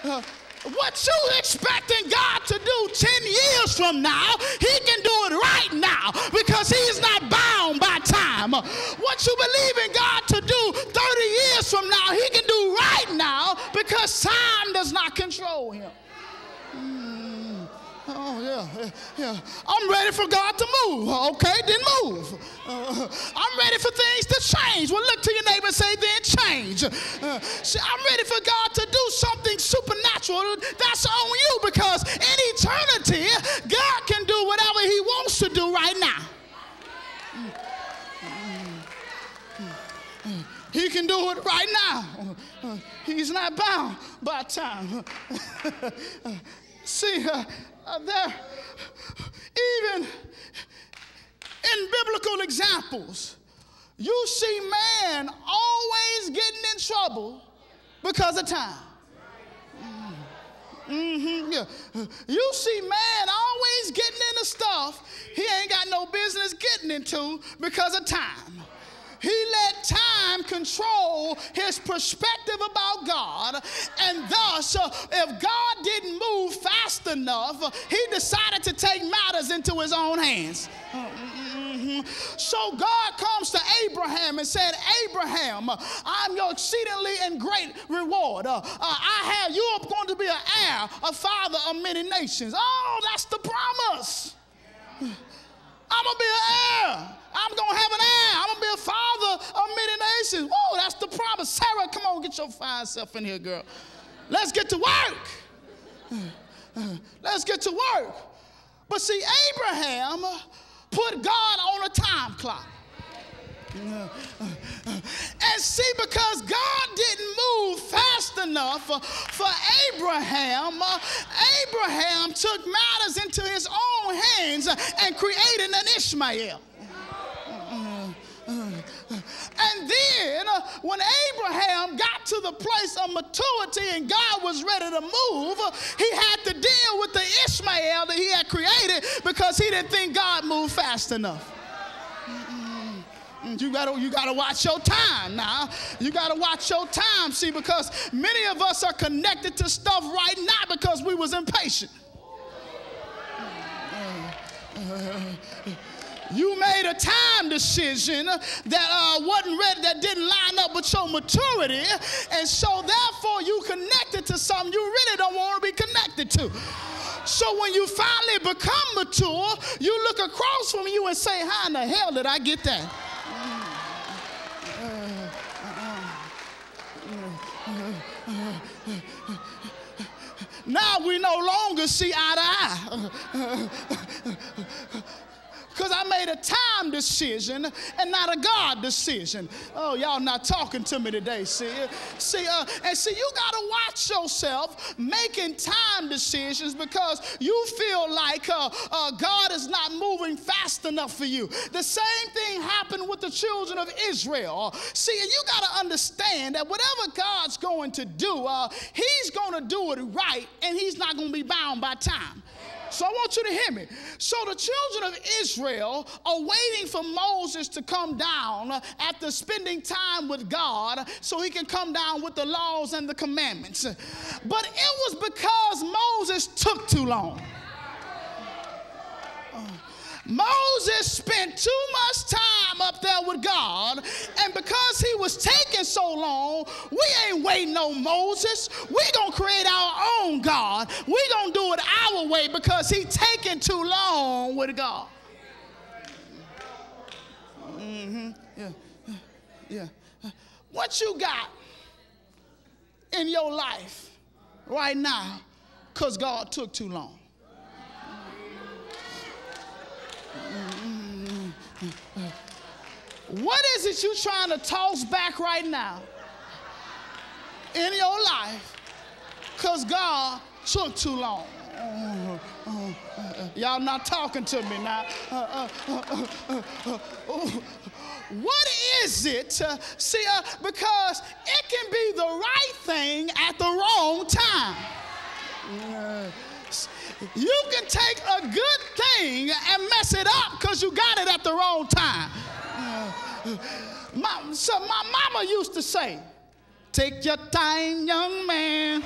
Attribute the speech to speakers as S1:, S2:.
S1: What you expecting God to do 10 years from now, he can do it right now because he's not bound by time. What you believe in God to do 30 years from now, he can do right now because time does not control him. Oh, yeah. I'm ready for God to move. Okay, then move. I'm ready for things to change. Well, look to your neighbor and say, then change. I'm ready for God to do something supernatural. That's on you because in eternity, God can do whatever he wants to do right now. He can do it right now. He's not bound by time. See, there, even in biblical examples, you see man always getting in trouble because of time. Yeah. You see man always getting into stuff he ain't got no business getting into because of time. He let time control his perspective about God, and thus, if God didn't move fast enough, he decided to take matters into his own hands. So God comes to Abraham and said, Abraham, I'm your exceedingly and great reward. You are going to be an heir, a father of many nations. Oh, that's the promise. I'm going to be an heir. I'm going to have an heir. I'm going to be a father of many nations. Whoa, that's the promise. Sarah, come on, get your fine self in here, girl. Let's get to work. Let's get to work. But see, Abraham put God on a time clock. And see, because God didn't move fast enough for Abraham, Abraham took matters into his own hands and created an Ishmael. And then when Abraham got to the place of maturity and God was ready to move, he had to deal with the Ishmael that he had created because he didn't think God moved fast enough. You gotta watch your time now. You gotta watch your time, see, because many of us are connected to stuff right now because we was impatient. You made a time decision that wasn't ready, that didn't line up with your maturity, and so therefore you connected to something you really don't want to be connected to. So when you finally become mature, you look across from you and say, how in the hell did I get that? Now we no longer see eye to eye. Because I made a time decision and not a God decision. Oh, y'all not talking to me today, see? You got to watch yourself making time decisions because you feel like God is not moving fast enough for you. The same thing happened with the children of Israel. See, you got to understand that whatever God's going to do, he's going to do it right, and he's not going to be bound by time. So I want you to hear me. So the children of Israel are waiting for Moses to come down after spending time with God so he can come down with the laws and the commandments. But it was because Moses took too long. Moses spent too much time up there with God, and because he was taking so long, we ain't waiting on Moses. We're going to create our own God. We're going to do it our way because he's taking too long with God. Yeah. What you got in your life right now because God took too long? What is it you're trying to toss back right now in your life because God took too long? Y'all not talking to me now. What is it? Because it can be the right thing at the wrong time. You can take a good thing and mess it up because you got it at the wrong time. My mama used to say, take your time, young man.